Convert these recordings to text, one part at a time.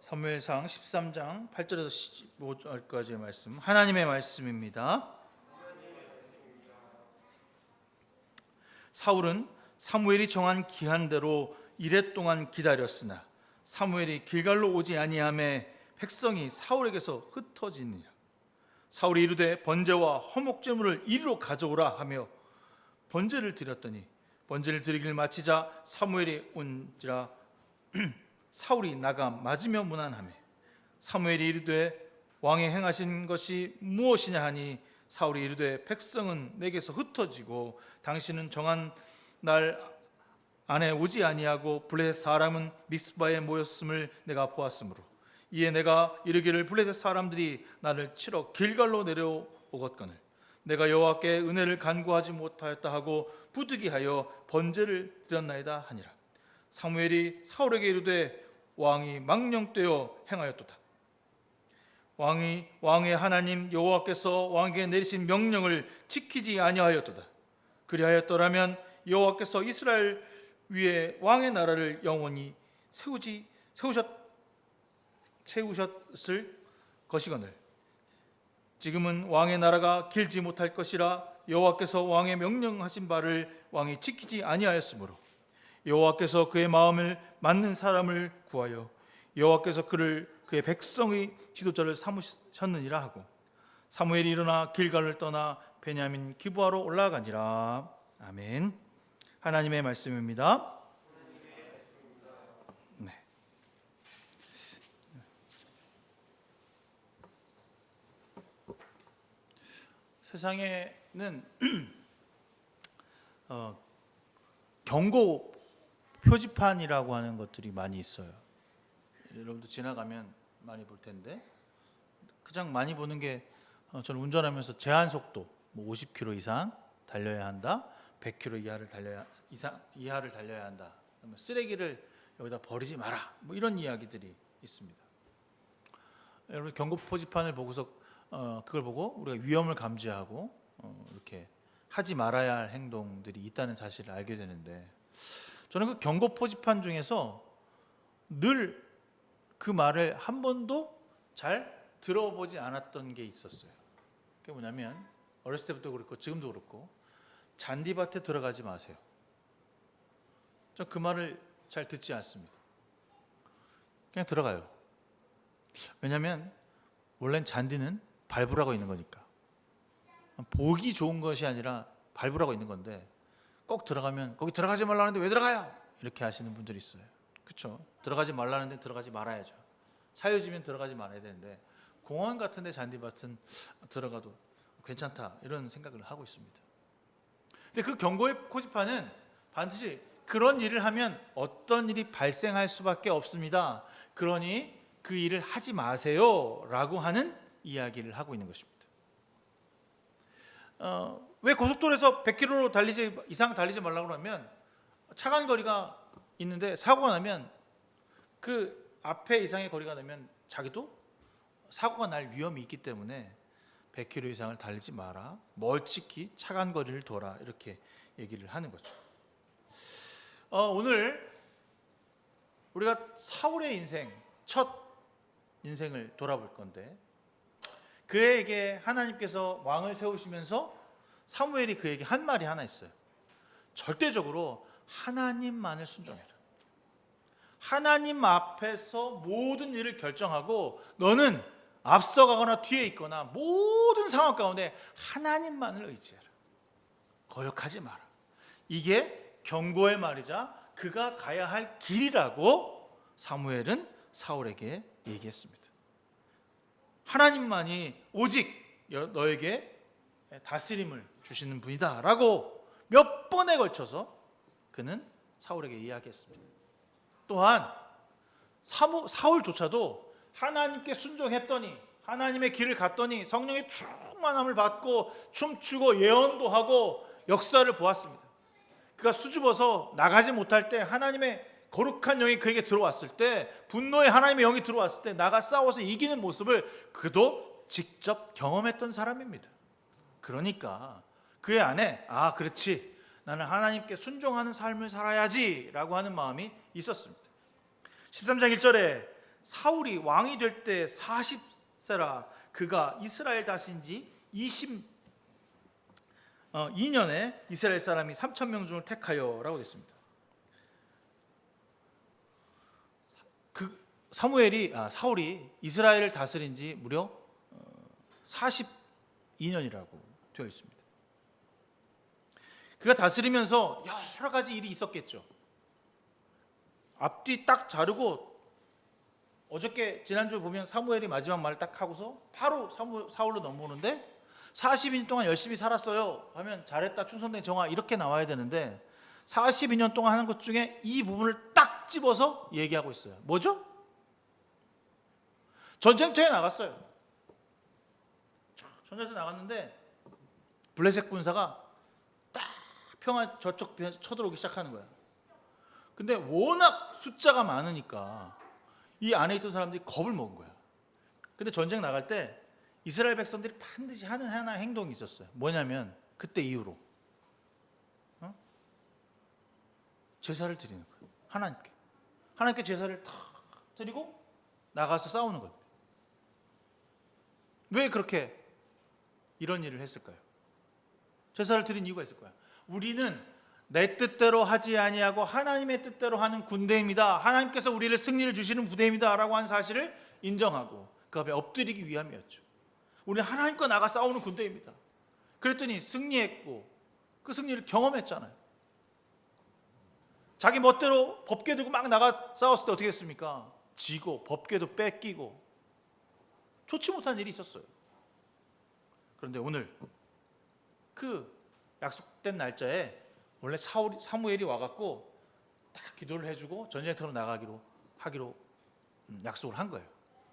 사무엘상 13장 8절에서 15절까지의 말씀, 하나님의 말씀입니다. 사울은 사무엘이 정한 기한대로 이레 동안 기다렸으나 사무엘이 길갈로 오지 아니하매 백성이 사울에게서 흩어지니라. 사울이 이르되 번제와 화목제물을 이리로 가져오라 하며 번제를 드렸더니 번제를 드리기를 마치자 사무엘이 온지라 사울이 나가 맞으며 문안하매 사무엘이 이르되 왕의 행하신 것이 무엇이냐 하니 사울이 이르되 백성은 내게서 흩어지고 당신은 정한 날 안에 오지 아니하고 블레셋 사람은 미스바에 모였음을 내가 보았으므로 이에 내가 이르기를 블레셋 사람들이 나를 치러 길갈로 내려오겠거늘 내가 여호와께 은혜를 간구하지 못하였다 하고 부득이하여 번제를 드렸나이다 하니라. 사무엘이 사울에게 이르되 왕이 망령되어 행하였도다. 왕의 하나님 여호와께서 왕에게 내리신 명령을 지키지 아니하였도다. 그리하였더라면 여호와께서 이스라엘 위에 왕의 나라를 영원히 세우셨을 것이거늘 지금은 왕의 나라가 길지 못할 것이라 여호와께서 왕의 명령하신 바를 왕이 지키지 아니하였으므로 여호와께서 그의 마음을 맞는 사람을 구하여 여호와께서 그를 그의 백성의 지도자를 삼으셨느니라 하고 사무엘이 일어나 길갈을 떠나 베냐민 기브아로 올라가니라. 아멘. 하나님의 말씀입니다. 네. 세상에는 경고 표지판이라고 하는 것들이 많이 있어요. 여러분도 지나가면 많이 볼 텐데 가장 많이 보는 게 저는 운전하면서 제한 속도 50km 이상 달려야 한다, 100km 이하를 달려야 한다, 쓰레기를 여기다 버리지 마라, 이런 이야기들이 있습니다. 여러분 경고 표지판을 보고서 그걸 보고 우리가 위험을 감지하고 이렇게 하지 말아야 할 행동들이 있다는 사실을 알게 되는데 저는 그 경고 표지판 중에서 늘 그 말을 한 번도 잘 들어보지 않았던 게 있었어요. 그게 뭐냐면 어렸을 때부터 그렇고 지금도 그렇고 잔디밭에 들어가지 마세요. 저 그 말을 잘 듣지 않습니다. 그냥 들어가요. 왜냐하면 원래는 잔디는 밟으라고 있는 거니까. 보기 좋은 것이 아니라 밟으라고 있는 건데 꼭 들어가면 거기 들어가지 말라는데 왜 들어가요? 이렇게 하시는 분들이 있어요. 그렇죠? 들어가지 말라는데 들어가지 말아야죠. 사유지면 들어가지 말아야 되는데 공원 같은 데 잔디밭은 들어가도 괜찮다 이런 생각을 하고 있습니다. 근데 그 경고의 표지판은 반드시 그런 일을 하면 어떤 일이 발생할 수밖에 없습니다. 그러니 그 일을 하지 마세요 라고 하는 이야기를 하고 있는 것입니다. 왜 고속도로에서 100km 이상 달리지 말라고 하면 차간 거리가 있는데 사고가 나면 그 앞에 이상의 거리가 나면 자기도 사고가 날 위험이 있기 때문에 100km 이상을 달리지 마라, 멀찍이 차간 거리를 둬라 이렇게 얘기를 하는 거죠. 오늘 우리가 사울의 인생, 첫 인생을 돌아볼 건데 그에게 하나님께서 왕을 세우시면서 사무엘이 그에게 한 말이 하나 있어요. 절대적으로 하나님만을 순종해라. 하나님 앞에서 모든 일을 결정하고 너는 앞서가거나 뒤에 있거나 모든 상황 가운데 하나님만을 의지해라. 거역하지 마라. 이게 경고의 말이자 그가 가야 할 길이라고 사무엘은 사울에게 얘기했습니다. 하나님만이 오직 너에게 다스림을 주시는 분이다 라고 몇 번에 걸쳐서 그는 사울에게 이야기했습니다. 또한 사울조차도 하나님께 순종했더니 하나님의 길을 갔더니 성령의 충만함을 받고 춤추고 예언도 하고 역사를 보았습니다. 그가 수줍어서 나가지 못할 때 하나님의 거룩한 영이 그에게 들어왔을 때, 분노의 하나님의 영이 들어왔을 때 나가 싸워서 이기는 모습을 그도 직접 경험했던 사람입니다. 그러니까 그의 안에 그렇지, 나는 하나님께 순종하는 삶을 살아야지 라고 하는 마음이 있었습니다. 13장 1절에 사울이 왕이 될 때 40세라 그가 이스라엘 다스린 지 22년에 이스라엘 사람이 3,000명 중을 택하여라고 됐습니다. 사울이 이스라엘을 다스린 지 무려 42년이라고 되어 있습니다. 그가 다스리면서 여러 가지 일이 있었겠죠. 앞뒤 딱 자르고 어저께 지난주에 보면 사무엘이 마지막 말을 딱 하고서 바로 사울로 넘어오는데 42년 동안 열심히 살았어요 하면 잘했다 충성된 정화 이렇게 나와야 되는데 42년 동안 하는 것 중에 이 부분을 딱 집어서 얘기하고 있어요. 뭐죠? 전쟁터에 나갔어요. 전쟁터에 나갔는데 블레셋 군사가 딱 평화 저쪽 편에서 쳐들어오기 시작하는 거야. 근데 워낙 숫자가 많으니까 이 안에 있던 사람들이 겁을 먹은 거야. 근데 전쟁 나갈 때 이스라엘 백성들이 반드시 하는 하나 행동이 있었어요. 뭐냐면 그때 이후로 제사를 드리는 거예요. 하나님께 제사를 다 드리고 나가서 싸우는 거예요. 왜 그렇게 이런 일을 했을까요? 제사를 드린 이유가 있을 거야. 우리는 내 뜻대로 하지 아니하고 하나님의 뜻대로 하는 군대입니다. 하나님께서 우리를 승리를 주시는 부대입니다 라고 한 사실을 인정하고 그 앞에 엎드리기 위함이었죠. 우리는 하나님과 나가 싸우는 군대입니다. 그랬더니 승리했고 그 승리를 경험했잖아요. 자기 멋대로 법궤 들고 막 나가 싸웠을 때 어떻게 했습니까? 지고 법궤도 뺏기고 좋지 못한 일이 있었어요. 그런데 오늘 그 약속된 날짜에 원래 사무엘이 와갖고 딱 기도를 해주고 전쟁터로 나가기로 하기로 약속을 한 거예요.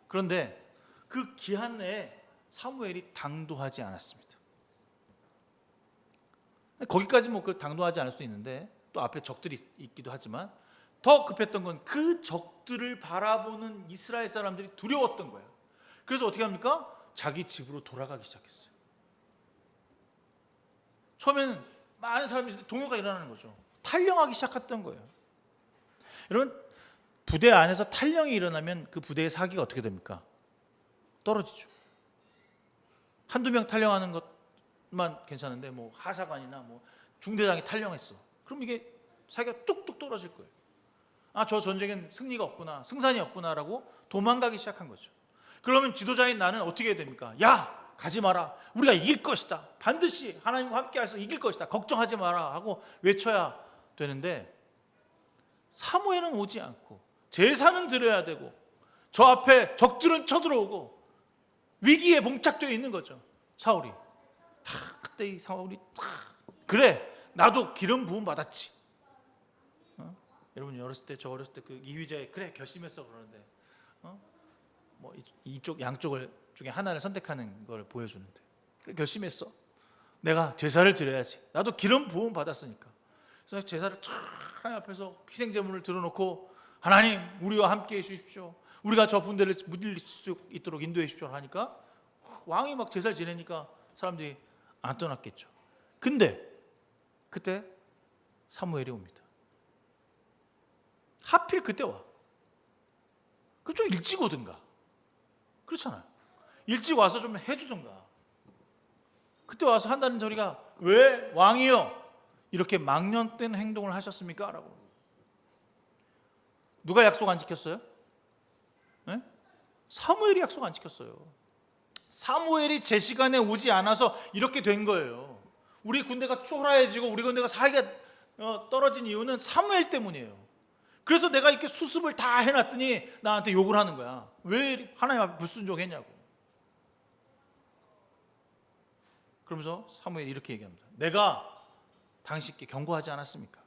그런데 그 기한 내에 사무엘이 당도하지 않았습니다. 거기까지 뭐 그걸 당도하지 않을 수도 있는데 또 앞에 적들이 있기도 하지만 더 급했던 건 그 적들을 바라보는 이스라엘 사람들이 두려웠던 거예요. 그래서 어떻게 합니까? 자기 집으로 돌아가기 시작했어요. 처음에는 많은 사람들이 동요가 일어나는 거죠. 탈영하기 시작했던 거예요. 여러분 부대 안에서 탈영이 일어나면 그 부대의 사기가 어떻게 됩니까? 떨어지죠. 한두 명 탈영하는 것만 괜찮은데 뭐 하사관이나 뭐 중대장이 탈영했어. 그럼 이게 사기가 뚝뚝 떨어질 거예요. 아, 저 전쟁엔 승리가 없구나, 승산이 없구나라고 도망가기 시작한 거죠. 그러면 지도자인 나는 어떻게 해야 됩니까? 야, 가지 마라. 우리가 이길 것이다. 반드시 하나님과 함께해서 이길 것이다. 걱정하지 마라 하고 외쳐야 되는데 사무엘은 오지 않고 제사는 드려야 되고 저 앞에 적들은 쳐들어오고 위기에 봉착되어 있는 거죠. 사울이. 그때 이 사울이 그래 나도 기름 부음 받았지. 여러분 어렸을 때 저 어렸을 때 그 이휘재에 그래 결심했어 그러는데 뭐 이쪽 양쪽을 중에 하나를 선택하는 걸 보여주는데 그래 결심했어. 내가 제사를 드려야지. 나도 기름 부음 받았으니까. 그래서 제사를 쫙 하나님 앞에서 희생제물을 들어놓고 하나님 우리와 함께해 주십시오. 우리가 저 분대를 물릴 수 있도록 인도해 주십시오 하니까 왕이 막 제사를 지내니까 사람들이 안 떠났겠죠. 근데 그때 사무엘이 옵니다. 하필 그때 와. 그럼 좀 일찍 오든가. 그렇잖아요. 일찍 와서 좀 해주든가. 그때 와서 한다는 소리가 왜 왕이요 이렇게 망령된 행동을 하셨습니까? 라고. 누가 약속 안 지켰어요? 네? 사무엘이 약속 안 지켰어요. 사무엘이 제 시간에 오지 않아서 이렇게 된 거예요. 우리 군대가 초라해지고 우리 군대가 사기가 떨어진 이유는 사무엘 때문이에요. 그래서 내가 이렇게 수습을 다 해놨더니 나한테 욕을 하는 거야. 왜 하나님 앞에 불순종했냐고. 그러면서 사무엘이 이렇게 얘기합니다. 내가 당신께 경고하지 않았습니까?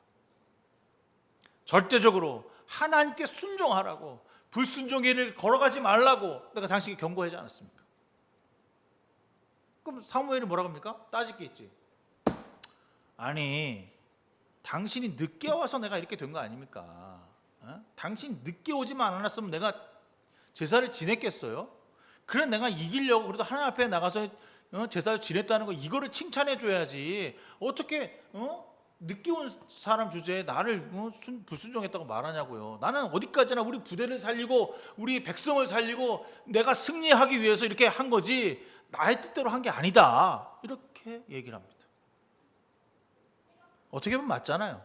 절대적으로 하나님께 순종하라고, 불순종의 길을 걸어가지 말라고 내가 당신께 경고하지 않았습니까? 그럼 사무엘이 뭐라고 합니까? 따질 게 있지. 아니 당신이 늦게 와서 내가 이렇게 된 거 아닙니까? 당신 늦게 오지만 않았으면 내가 제사를 지냈겠어요? 그래 내가 이기려고 그래도 하나님 앞에 나가서 제사를 지냈다는 거 이거를 칭찬해 줘야지. 어떻게 늦게 온 사람 주제에 나를 불순종했다고 말하냐고요. 나는 어디까지나 우리 부대를 살리고 우리 백성을 살리고 내가 승리하기 위해서 이렇게 한 거지 나의 뜻대로 한 게 아니다. 이렇게 얘기를 합니다. 어떻게 보면 맞잖아요.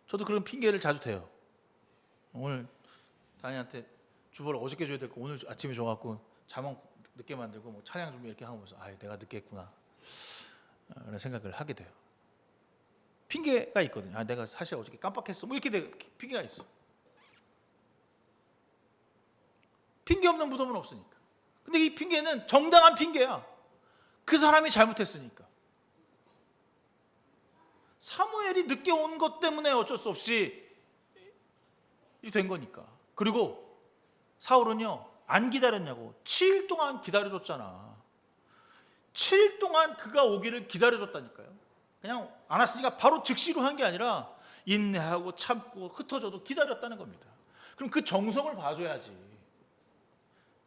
저도 그런 핑계를 자주 대요. 오늘 다니한테 주보를 어저께 줘야 될 거 오늘 아침에 줘갖고 자막 늦게 만들고 뭐 찬양 준비 이렇게 하면서 내가 늦게 했구나 그런 생각을 하게 돼요. 핑계가 있거든요. 내가 사실 어저께 깜빡했어. 뭐 이렇게 핑계가 있어. 핑계 없는 무덤은 없으니까. 근데 이 핑계는 정당한 핑계야. 그 사람이 잘못했으니까. 사무엘이 늦게 온 것 때문에 어쩔 수 없이 된 거니까. 그리고 사울은요 안 기다렸냐고. 7일 동안 기다려줬잖아. 7일 동안 그가 오기를 기다려줬다니까요. 그냥 안 왔으니까 바로 즉시로 한 게 아니라 인내하고 참고 흩어져도 기다렸다는 겁니다. 그럼 그 정성을 봐줘야지.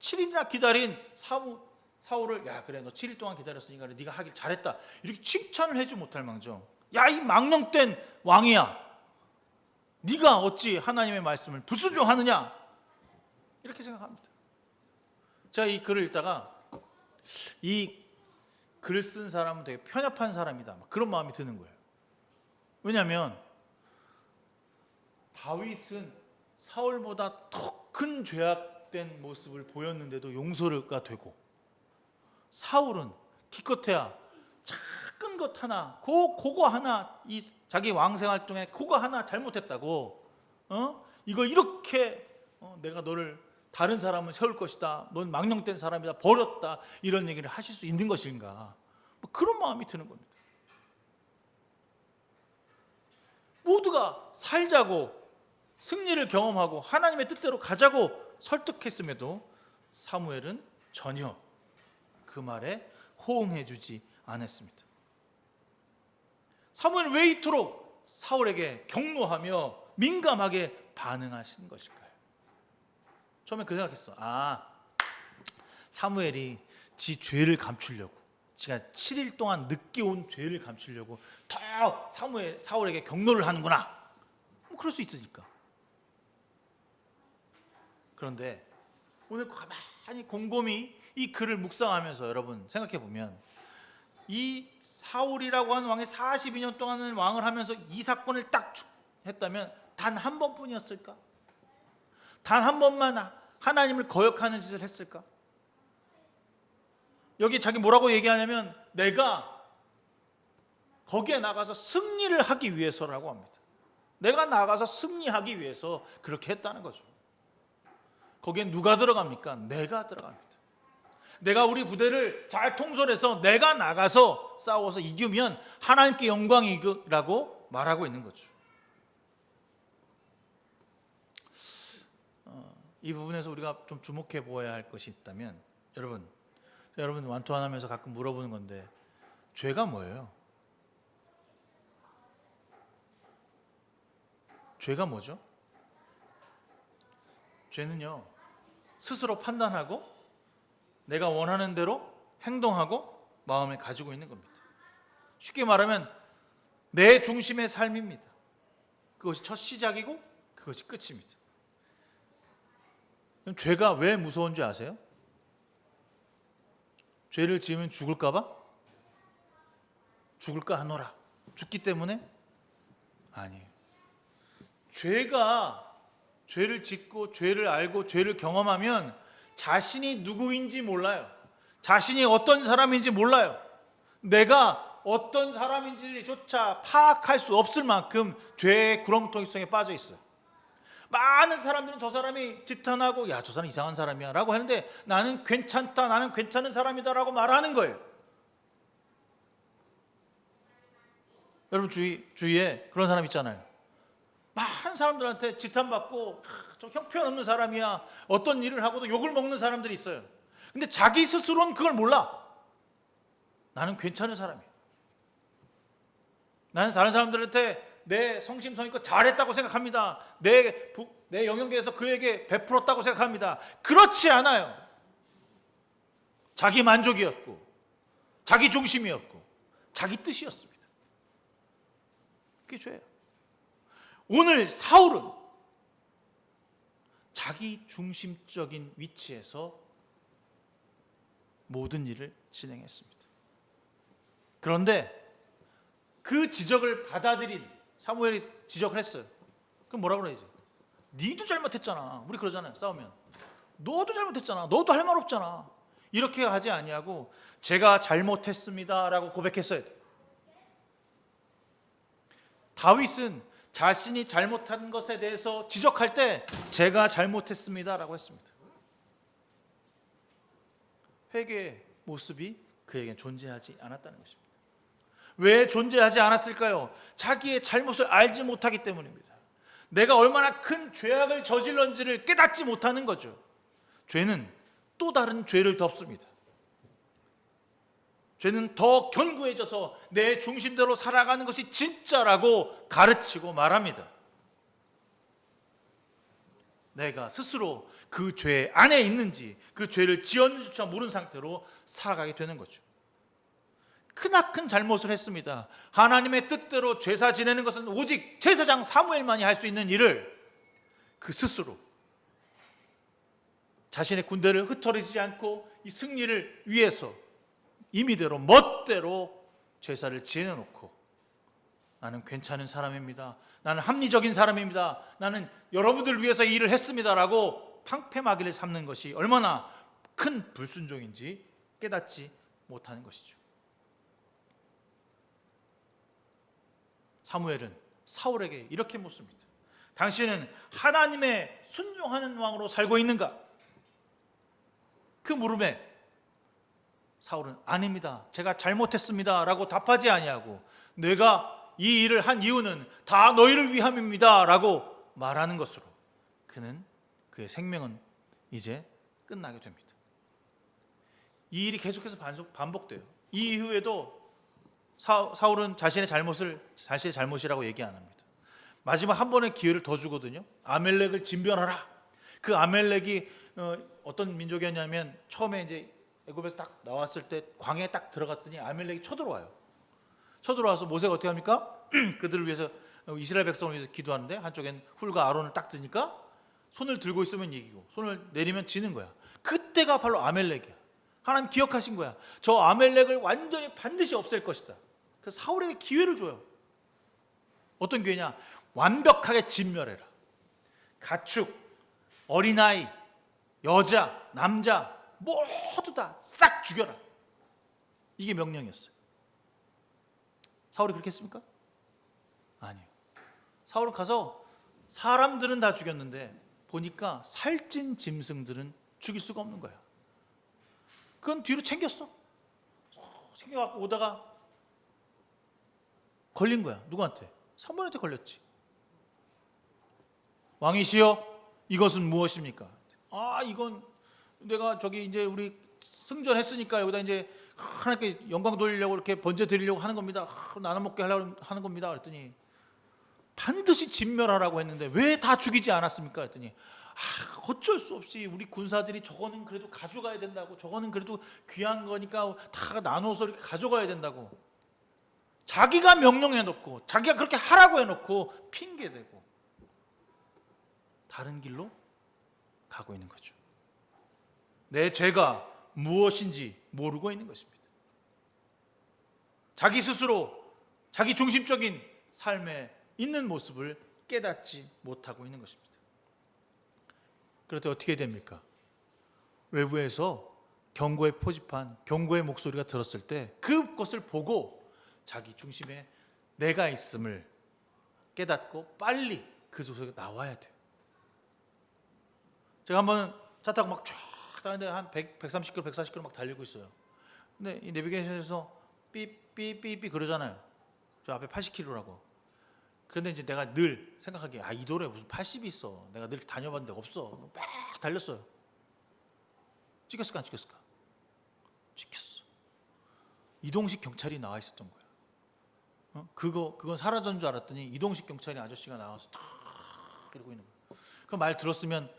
7일이나 기다린 사울을 그래 너 7일 동안 기다렸으니까 네가 하길 잘했다 이렇게 칭찬을 해주지 못할 망정 이 망령된 왕이야 네가 어찌 하나님의 말씀을 불순종하느냐 이렇게 생각합니다. 제가 이 글을 읽다가 이 글을 쓴 사람은 되게 편협한 사람이다 그런 마음이 드는 거예요. 왜냐하면 다윗은 사울보다 더 큰 죄악된 모습을 보였는데도 용서가 되고 사울은 기껏해야 작은 것 하나 그거 하나 이 자기 왕생활 동안에 그거 하나 잘못했다고 이거 이렇게 내가 너를 다른 사람은 세울 것이다 넌 망령된 사람이다 버렸다 이런 얘기를 하실 수 있는 것인가 뭐 그런 마음이 드는 겁니다. 모두가 살자고 승리를 경험하고 하나님의 뜻대로 가자고 설득했음에도 사무엘은 전혀 그 말에 호응해 주지 않았습니다. 사무엘은 왜 이토록 사울에게 경노하며 민감하게 반응하신 것일까요? 처음에 그 생각했어. 사무엘이 지 죄를 감추려고 지가 7일 동안 늦게 온 죄를 감추려고 더 사울에게 경노를 하는구나. 뭐 그럴 수 있으니까. 그런데 오늘 가만히 곰곰이 이 글을 묵상하면서 여러분 생각해 보면 이 사울이라고 하는 왕이 42년 동안을 왕을 하면서 이 사건을 딱 했다면 단 한 번뿐이었을까? 단 한 번만 하나님을 거역하는 짓을 했을까? 여기 자기 뭐라고 얘기하냐면 내가 거기에 나가서 승리를 하기 위해서라고 합니다. 내가 나가서 승리하기 위해서 그렇게 했다는 거죠. 거기에 누가 들어갑니까? 내가 들어갑니다. 내가 우리 부대를 잘 통솔해서 내가 나가서 싸워서 이기면 하나님께 영광이라고 말하고 있는 거죠. 이 부분에서 우리가 좀 주목해 보아야 할 것이 있다면 여러분 완투하면서 가끔 물어보는 건데 죄가 뭐예요? 죄가 뭐죠? 죄는요 스스로 판단하고 내가 원하는 대로 행동하고 마음에 가지고 있는 겁니다. 쉽게 말하면 내 중심의 삶입니다. 그것이 첫 시작이고 그것이 끝입니다. 그럼 죄가 왜 무서운 줄 아세요? 죄를 지으면 죽을까 봐? 죽을까 하노라. 죽기 때문에? 아니에요. 죄를 짓고 죄를 알고 죄를 경험하면 자신이 누구인지 몰라요. 자신이 어떤 사람인지 몰라요. 내가 어떤 사람인지조차 파악할 수 없을 만큼 죄의 구렁텅이성에 빠져 있어요. 많은 사람들은 저 사람이 짓하나고 저 사람 이상한 사람이야 라고 하는데 나는 괜찮다 나는 괜찮은 사람이다 라고 말하는 거예요. 여러분 주위에 그런 사람 있잖아요. 많은 사람들한테 지탄받고 저 형편없는 사람이야 어떤 일을 하고도 욕을 먹는 사람들이 있어요. 근데 자기 스스로는 그걸 몰라. 나는 괜찮은 사람이야. 나는 다른 사람들한테 내 성심성의껏 잘했다고 생각합니다. 내 영역에서 그에게 베풀었다고 생각합니다. 그렇지 않아요. 자기 만족이었고 자기 중심이었고 자기 뜻이었습니다. 그게 죄예요. 오늘 사울은 자기 중심적인 위치에서 모든 일을 진행했습니다. 그런데 그 지적을 받아들인 사무엘이 지적을 했어요. 그럼 뭐라고 그러지? 니도 잘못했잖아. 우리 그러잖아요. 싸우면 너도 잘못했잖아. 너도 할 말 없잖아. 이렇게 하지 아니하고 제가 잘못했습니다라고 고백했어야 돼. 다윗은 자신이 잘못한 것에 대해서 지적할 때 제가 잘못했습니다라고 했습니다. 회개의 모습이 그에게 존재하지 않았다는 것입니다. 왜 존재하지 않았을까요? 자기의 잘못을 알지 못하기 때문입니다. 내가 얼마나 큰 죄악을 저질렀는지를 깨닫지 못하는 거죠. 죄는 또 다른 죄를 덮습니다. 죄는 더 견고해져서 내 중심대로 살아가는 것이 진짜라고 가르치고 말합니다. 내가 스스로 그 죄 안에 있는지 그 죄를 지었는지조차 모르는 상태로 살아가게 되는 거죠. 크나큰 잘못을 했습니다. 하나님의 뜻대로 제사 지내는 것은 오직 제사장 사무엘만이 할 수 있는 일을 그 스스로 자신의 군대를 흩어지지 않고 이 승리를 위해서 임의대로 멋대로 제사를 지내놓고 나는 괜찮은 사람입니다. 나는 합리적인 사람입니다. 나는 여러분들 위해서 이 일을 했습니다라고 방패막이를 삼는 것이 얼마나 큰 불순종인지 깨닫지 못하는 것이죠. 사무엘은 사울에게 이렇게 묻습니다. 당신은 하나님의 순종하는 왕으로 살고 있는가? 그 물음에 사울은 아닙니다. 제가 잘못했습니다 라고 답하지 아니하고 내가 이 일을 한 이유는 다 너희를 위함입니다 라고 말하는 것으로 그의 생명은 이제 끝나게 됩니다. 이 일이 계속해서 반복돼요. 이 이후에도 사울은 자신의 잘못이라고 얘기 안 합니다. 마지막 한 번의 기회를 더 주거든요. 아멜렉을 진멸하라. 그 아멜렉이 어떤 민족이었냐면 처음에 이제 애굽에서 딱 나왔을 때 광야에 딱 들어갔더니 아멜렉이 쳐들어와요. 쳐들어와서 모세가 어떻게 합니까? 그들을 위해서 이스라엘 백성을 위해서 기도하는데 한쪽엔 훌과 아론을 딱 드니까 손을 들고 있으면 이기고 손을 내리면 지는 거야. 그때가 바로 아멜렉이야. 하나님 기억하신 거야. 저 아멜렉을 완전히 반드시 없앨 것이다. 그래서 사울에게 기회를 줘요. 어떤 기회냐? 완벽하게 진멸해라. 가축, 어린아이, 여자, 남자 모두 다 싹 죽여라. 이게 명령이었어요. 사울이 그렇게 했습니까? 아니요. 사울은 가서 사람들은 다 죽였는데 보니까 살찐 짐승들은 죽일 수가 없는 거야. 그건 뒤로 챙겼어. 챙겨갖고 오다가 걸린 거야. 누구한테? 사무엘한테 걸렸지. 왕이시여, 이것은 무엇입니까? 이건 내가 저기 이제 우리 승전했으니까 여기다 이제 하나님께 영광 돌리려고 이렇게 번제 드리려고 하는 겁니다. 나눠 먹게 하려고 하는 겁니다. 그랬더니 반드시 진멸하라고 했는데 왜 다 죽이지 않았습니까? 그랬더니 어쩔 수 없이 우리 군사들이 저거는 그래도 가져가야 된다고, 저거는 그래도 귀한 거니까 다 나눠서 이렇게 가져가야 된다고 자기가 명령해놓고 자기가 그렇게 하라고 해놓고 핑계대고 다른 길로 가고 있는 거죠. 내 죄가 무엇인지 모르고 있는 것입니다. 자기 스스로 자기 중심적인 삶에 있는 모습을 깨닫지 못하고 있는 것입니다. 그럴 때 어떻게 됩니까? 외부에서 경고의 표지판, 경고의 목소리가 들었을 때 그것을 보고 자기 중심에 내가 있음을 깨닫고 빨리 그 속에서 나와야 돼요. 제가 한번 차 타고 막 쫙 다니는데 한 130km, 140km 막 달리고 있어요. 근데 이 내비게이션에서 삐삐삐삐 그러잖아요. 저 앞에 80km라고. 그런데 이제 내가 늘 생각하기에 이 도로에 무슨 80이 있어. 내가 늘 다녀봤는데 없어. 막 달렸어요. 찍혔을까 안 찍혔을까? 찍혔어. 이동식 경찰이 나와 있었던 거야. 그건 사라진 줄 알았더니 이동식 경찰이 아저씨가 나와서 탁 이러고 있는 거야. 그 말 들었으면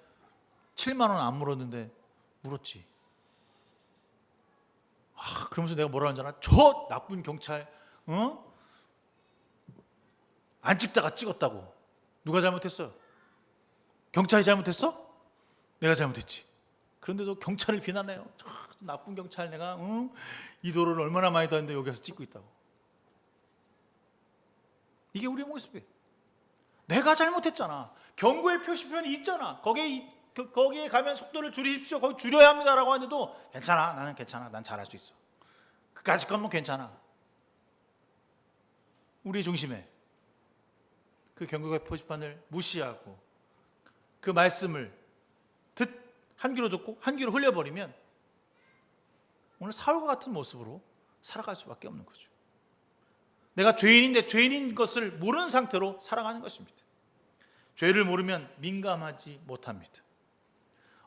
7만 원 안 물었는데 물었지. 그러면서 내가 뭐라 하는 줄 알아? 저 나쁜 경찰, 안 찍다가 찍었다고. 누가 잘못했어요? 경찰이 잘못했어? 내가 잘못했지. 그런데도 경찰을 비난해요. 나쁜 경찰, 내가 이 도로를 얼마나 많이 다녔는데 여기서 찍고 있다고. 이게 우리의 모습이에요. 내가 잘못했잖아. 경고의 표시편이 있잖아. 거기에 가면 속도를 줄이십시오. 거기 줄여야 합니다라고 하는데도 괜찮아. 나는 괜찮아. 난 잘할 수 있어. 그까짓 건 뭐 괜찮아. 우리 중심에 그 경고의 표시판을 무시하고 그 말씀을 한 귀로 듣고 한 귀로 흘려버리면 오늘 사울과 같은 모습으로 살아갈 수밖에 없는 거죠. 내가 죄인인데 죄인인 것을 모르는 상태로 살아가는 것입니다. 죄를 모르면 민감하지 못합니다.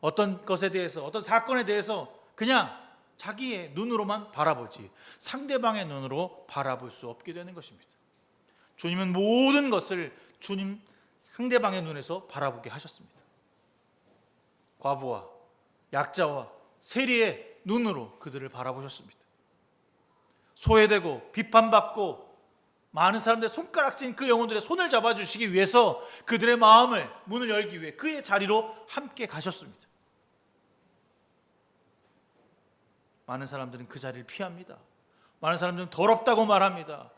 어떤 것에 대해서, 어떤 사건에 대해서 그냥 자기의 눈으로만 바라보지 상대방의 눈으로 바라볼 수 없게 되는 것입니다. 주님은 모든 것을 주님 상대방의 눈에서 바라보게 하셨습니다. 과부와 약자와 세리의 눈으로 그들을 바라보셨습니다. 소외되고 비판받고 많은 사람들의 손가락진 그 영혼들의 손을 잡아주시기 위해서 그들의 마음을 문을 열기 위해 그의 자리로 함께 가셨습니다. 많은 사람들은 그 자리를 피합니다. 많은 사람들은 더럽다고 말합니다.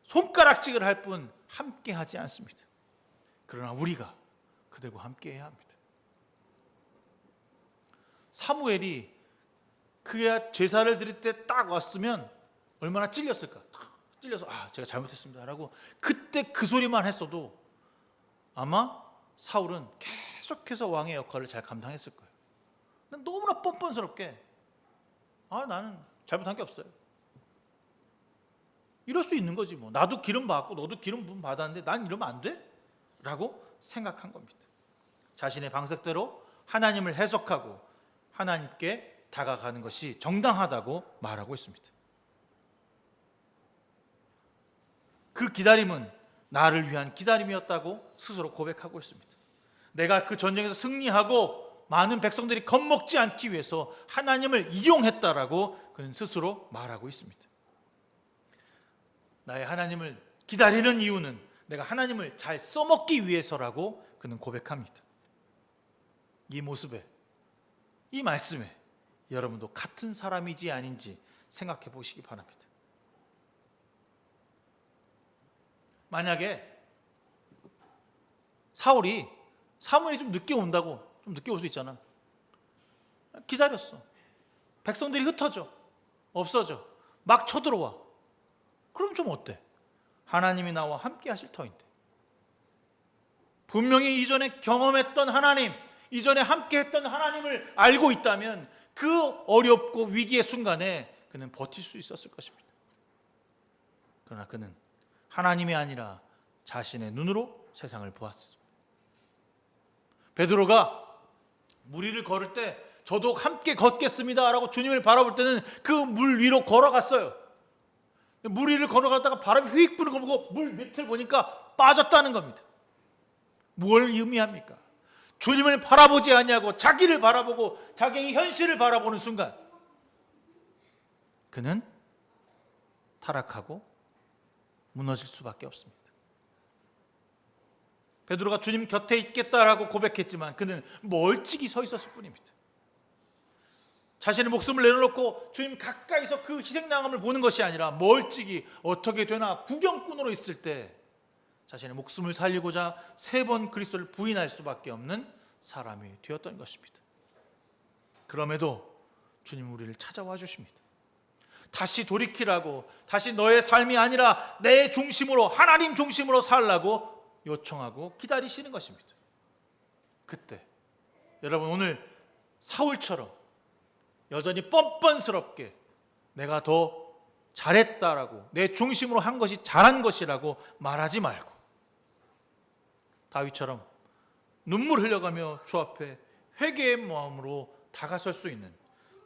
손가락질을 할 뿐 함께 하지 않습니다. 그러나 우리가 그들과 함께 해야 합니다. 사무엘이 그의 제사를 드릴 때 딱 왔으면 얼마나 찔렸을까. 찔려서 제가 잘못했습니다 라고 그때 그 소리만 했어도 아마 사울은 계속해서 왕의 역할을 잘 감당했을 거예요. 너무나 뻔뻔스럽게 나는 잘못한 게 없어요. 이럴 수 있는 거지 뭐. 나도 기름 받고 너도 기름 부음 받았는데 난 이러면 안 돼? 라고 생각한 겁니다. 자신의 방식대로 하나님을 해석하고 하나님께 다가가는 것이 정당하다고 말하고 있습니다. 그 기다림은 나를 위한 기다림이었다고 스스로 고백하고 있습니다. 내가 그 전쟁에서 승리하고 많은 백성들이 겁먹지 않기 위해서 하나님을 이용했다라고 그는 스스로 말하고 있습니다. 나의 하나님을 기다리는 이유는 내가 하나님을 잘 써먹기 위해서라고 그는 고백합니다. 이 모습에, 이 말씀에 여러분도 같은 사람이지 아닌지 생각해 보시기 바랍니다. 만약에 사무엘이 좀 늦게 온다고, 좀 늦게 올 수 있잖아. 기다렸어. 백성들이 흩어져, 없어져, 막 쳐들어와. 그럼 좀 어때? 하나님이 나와 함께 하실 터인데. 분명히 이전에 경험했던 하나님, 이전에 함께 했던 하나님을 알고 있다면 그 어렵고 위기의 순간에 그는 버틸 수 있었을 것입니다. 그러나 그는 하나님이 아니라 자신의 눈으로 세상을 보았습니다. 베드로가 물 위를 걸을 때 저도 함께 걷겠습니다 라고 주님을 바라볼 때는 그 물 위로 걸어갔어요. 물 위를 걸어갔다가 바람이 휙 부는 거 보고 물 밑을 보니까 빠졌다는 겁니다. 무엇을 의미합니까? 주님을 바라보지 않냐고 자기를 바라보고 자기의 현실을 바라보는 순간 그는 타락하고 무너질 수밖에 없습니다. 베드로가 주님 곁에 있겠다라고 고백했지만 그는 멀찍이 서 있었을 뿐입니다. 자신의 목숨을 내려놓고 주님 가까이서 그 희생당함을 보는 것이 아니라 멀찍이 어떻게 되나 구경꾼으로 있을 때 자신의 목숨을 살리고자 3번 그리스도를 부인할 수밖에 없는 사람이 되었던 것입니다. 그럼에도 주님 우리를 찾아와 주십니다. 다시 돌이키라고, 다시 너의 삶이 아니라 내 중심으로, 하나님 중심으로 살라고 요청하고 기다리시는 것입니다. 그때 여러분 오늘 사울처럼 여전히 뻔뻔스럽게 내가 더 잘했다라고, 내 중심으로 한 것이 잘한 것이라고 말하지 말고 다윗처럼 눈물 흘려가며 주 앞에 회개의 마음으로 다가설 수 있는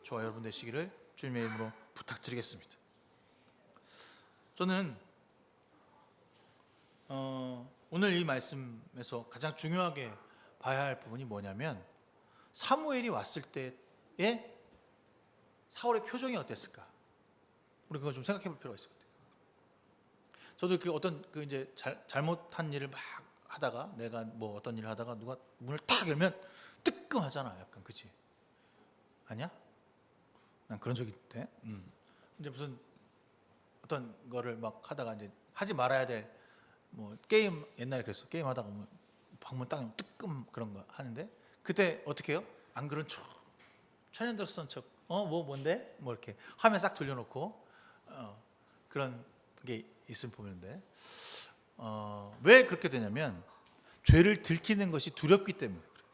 저와 여러분 되시기를 주님의 이름으로 부탁드리겠습니다. 저는 오늘 이 말씀에서 가장 중요하게 봐야 할 부분이 뭐냐면 사무엘이 왔을 때의 사울의 표정이 어땠을까? 우리 그거 좀 생각해 볼 필요가 있을 것 같아요. 저도 그 어떤 그 이제 잘못한 일을 막 하다가 내가 뭐 어떤 일을 하다가 누가 문을 탁 열면 뜨끔하잖아. 약간 그치? 아니야? 난 그런 적이 있대. 이제 무슨 어떤 거를 막 하다가 이제 하지 말아야 될 뭐 게임 옛날에 그랬어. 게임 하다가 뭐 방문 딱 열면 뜨끔 그런 거 하는데 그때 어떻게 해요? 안 그런 척 천연덕 쓴 척 뭐 뭔데? 뭐 이렇게 화면 싹 돌려놓고 그런 게 있으면 보는데 왜 그렇게 되냐면 죄를 들키는 것이 두렵기 때문에 그래요.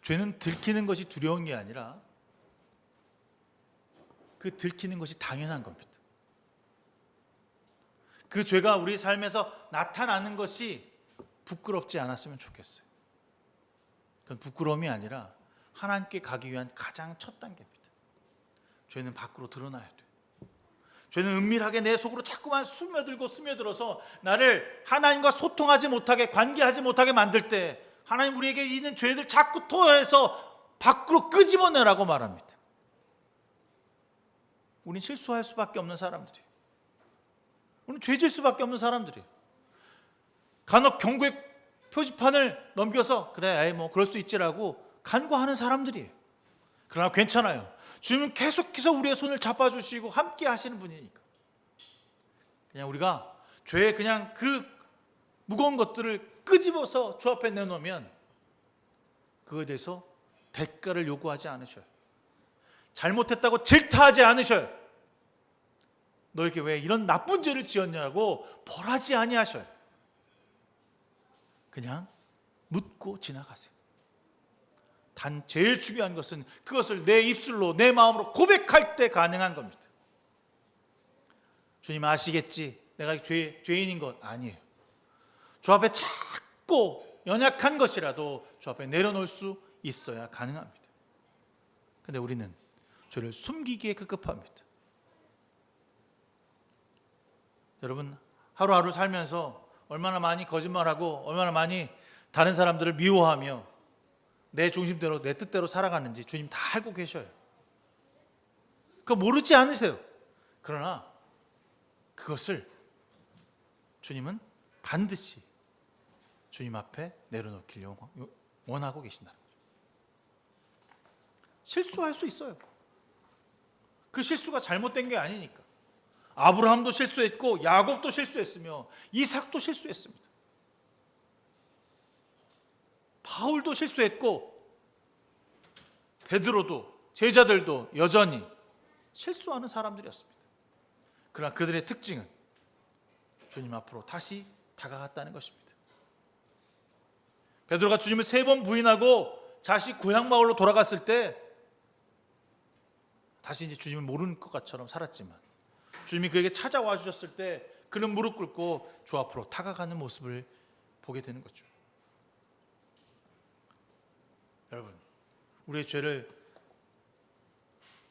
죄는 들키는 것이 두려운 게 아니라 그 들키는 것이 당연한 겁니다. 그 죄가 우리 삶에서 나타나는 것이 부끄럽지 않았으면 좋겠어요. 그건 부끄러움이 아니라 하나님께 가기 위한 가장 첫 단계입니다. 죄는 밖으로 드러나야 돼요. 죄는 은밀하게 내 속으로 자꾸만 스며들어서 나를 하나님과 소통하지 못하게, 관계하지 못하게 만들 때 하나님 우리에게 있는 죄들 자꾸 토해서 밖으로 끄집어내라고 말합니다. 우린 실수할 수밖에 없는 사람들이에요. 우리는 죄질 수밖에 없는 사람들이에요. 간혹 경고의 표지판을 넘겨서 그래 뭐 그럴 수 있지라고 간과하는 사람들이에요. 그러나 괜찮아요. 주님은 계속해서 우리의 손을 잡아주시고 함께 하시는 분이니까 그냥 우리가 죄에 그냥 그 무거운 것들을 끄집어서 주 앞에 내놓으면 그거에 대해서 대가를 요구하지 않으셔요. 잘못했다고 질타하지 않으셔요. 너에게 왜 이런 나쁜 죄를 지었냐고 벌하지 아니하셔요. 그냥 묻고 지나가세요. 단 제일 중요한 것은 그것을 내 입술로 내 마음으로 고백할 때 가능한 겁니다. 주님 아시겠지? 내가 죄인인 것 아니에요. 주 앞에 작고 연약한 것이라도 주 앞에 내려놓을 수 있어야 가능합니다. 그런데 우리는 죄를 숨기기에 급급합니다. 여러분 하루하루 살면서 얼마나 많이 거짓말하고 얼마나 많이 다른 사람들을 미워하며 내 중심대로 내 뜻대로 살아가는지 주님 다 알고 계셔요. 그거 모르지 않으세요. 그러나 그것을 주님은 반드시 주님 앞에 내려놓길 원하고 계신다는 거죠. 실수할 수 있어요. 그 실수가 잘못된 게 아니니까. 아브라함도 실수했고 야곱도 실수했으며 이삭도 실수했습니다. 바울도 실수했고 베드로도 제자들도 여전히 실수하는 사람들이었습니다. 그러나 그들의 특징은 주님 앞으로 다시 다가갔다는 것입니다. 베드로가 주님을 3번 부인하고 자식 고향 마을로 돌아갔을 때 다시 이제 주님을 모르는 것처럼 살았지만 주님이 그에게 찾아와 주셨을 때 그는 무릎 꿇고 주 앞으로 다가가는 모습을 보게 되는 거죠. 여러분, 우리의 죄를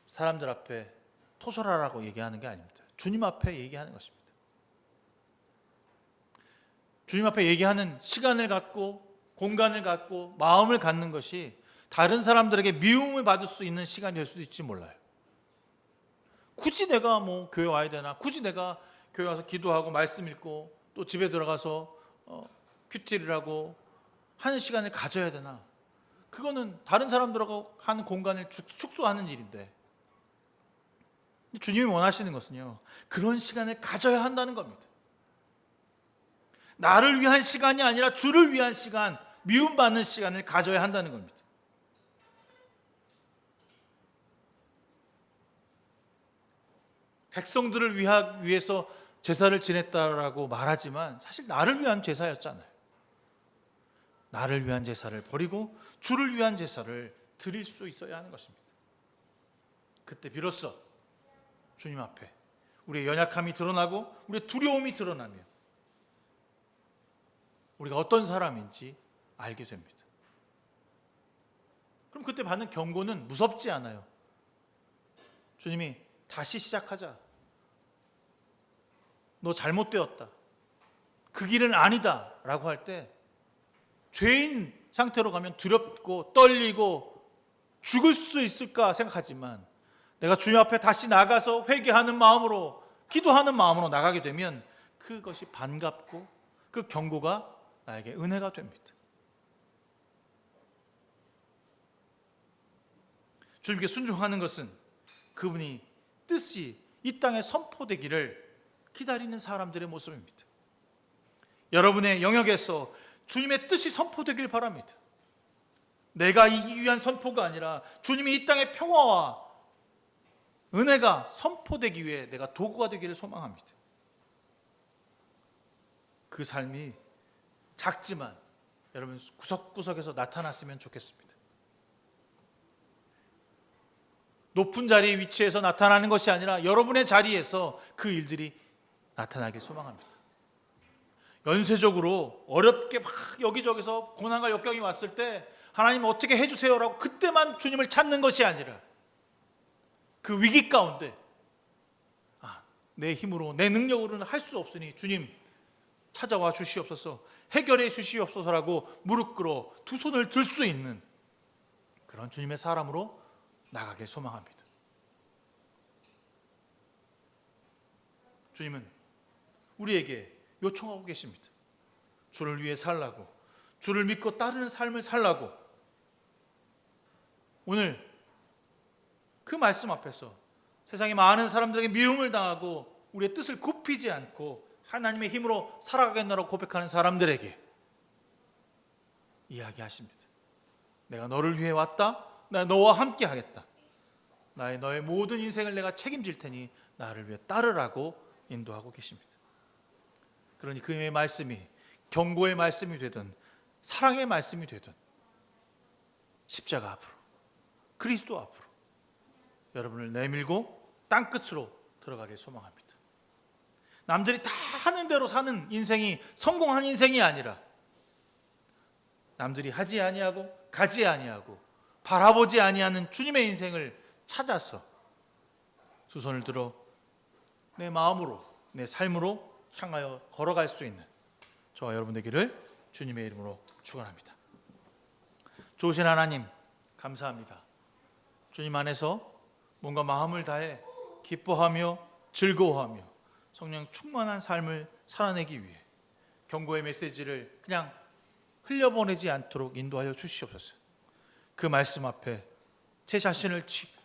사람들 앞에 토설하라고 얘기하는 게 아닙니다. 주님 앞에 얘기하는 것입니다. 주님 앞에 얘기하는 시간을 갖고 공간을 갖고 마음을 갖는 것이 다른 사람들에게 미움을 받을 수 있는 시간이 될 수도 있지 몰라요. 굳이 내가 뭐 교회 와야 되나? 굳이 내가 교회 와서 기도하고 말씀 읽고 또 집에 들어가서 큐티를 하고 하는 시간을 가져야 되나? 그거는 다른 사람들하고 하는 공간을 축소하는 일인데 주님이 원하시는 것은요, 그런 시간을 가져야 한다는 겁니다. 나를 위한 시간이 아니라 주를 위한 시간, 미움받는 시간을 가져야 한다는 겁니다. 백성들을 위해서 제사를 지냈다라고 말하지만 사실 나를 위한 제사였잖아요. 나를 위한 제사를 버리고 주를 위한 제사를 드릴 수 있어야 하는 것입니다. 그때 비로소 주님 앞에 우리의 연약함이 드러나고 우리의 두려움이 드러나며 우리가 어떤 사람인지 알게 됩니다. 그럼 그때 받는 경고는 무섭지 않아요. 주님이 다시 시작하자. 너 잘못되었다. 그 길은 아니다. 라고 할 때 죄인 상태로 가면 두렵고 떨리고 죽을 수 있을까 생각하지만 내가 주님 앞에 다시 나가서 회개하는 마음으로 기도하는 마음으로 나가게 되면 그것이 반갑고 그 경고가 나에게 은혜가 됩니다. 주님께 순종하는 것은 그분이 뜻이 이 땅에 선포되기를 기다리는 사람들의 모습입니다. 여러분의 영역에서 주님의 뜻이 선포되길 바랍니다. 내가 이기기 위한 선포가 아니라 주님이 이 땅의 평화와 은혜가 선포되기 위해 내가 도구가 되기를 소망합니다. 그 삶이 작지만 여러분 구석구석에서 나타났으면 좋겠습니다. 높은 자리에 위치해서 나타나는 것이 아니라 여러분의 자리에서 그 일들이 나타나길 소망합니다. 연쇄적으로 어렵게 막 여기저기서 고난과 역경이 왔을 때 하나님 어떻게 해주세요라고 그때만 주님을 찾는 것이 아니라 그 위기 가운데 내 힘으로 내 능력으로는 할 수 없으니 주님 찾아와 주시옵소서, 해결해 주시옵소서라고 무릎 꿇어 두 손을 들 수 있는 그런 주님의 사람으로 나가길 소망합니다. 주님은 우리에게 요청하고 계십니다. 주를 위해 살라고, 주를 믿고 따르는 삶을 살라고. 오늘 그 말씀 앞에서 세상에 많은 사람들에게 미움을 당하고 우리의 뜻을 굽히지 않고 하나님의 힘으로 살아가겠노라고 고백하는 사람들에게 이야기하십니다. 내가 너를 위해 왔다. 내가 너와 함께 하겠다. 너의 모든 인생을 내가 책임질 테니 나를 위해 따르라고 인도하고 계십니다. 그러니 그의 말씀이 경고의 말씀이 되든 사랑의 말씀이 되든 십자가 앞으로, 그리스도 앞으로 여러분을 내밀고 땅끝으로 들어가길 소망합니다. 남들이 다 하는 대로 사는 인생이 성공한 인생이 아니라 남들이 하지 아니하고 가지 아니하고 바라보지 아니하는 주님의 인생을 찾아서 두 손을 들어 내 마음으로 내 삶으로 향하여 걸어갈 수 있는 저와 여러분 되기를 주님의 이름으로 축원합니다. 좋으신 하나님 감사합니다. 주님 안에서 뭔가 마음을 다해 기뻐하며 즐거워하며 성령 충만한 삶을 살아내기 위해 경고의 메시지를 그냥 흘려보내지 않도록 인도하여 주시옵소서. 그 말씀 앞에 제 자신을 치고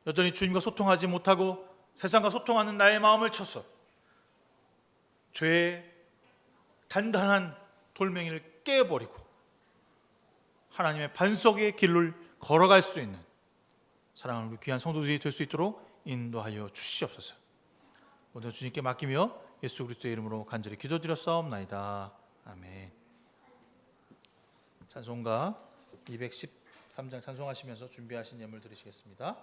여전히 주님과 소통하지 못하고 세상과 소통하는 나의 마음을 쳐서 죄의 단단한 돌멩이를 깨버리고 하나님의 반석의 길을 걸어갈 수 있는 사랑하는 우리 귀한 성도들이 될 수 있도록 인도하여 주시옵소서. 모두 주님께 맡기며 예수 그리스도의 이름으로 간절히 기도드렸사옵나이다. 아멘. 찬송가 213장 찬송하시면서 준비하신 예물 드리시겠습니다.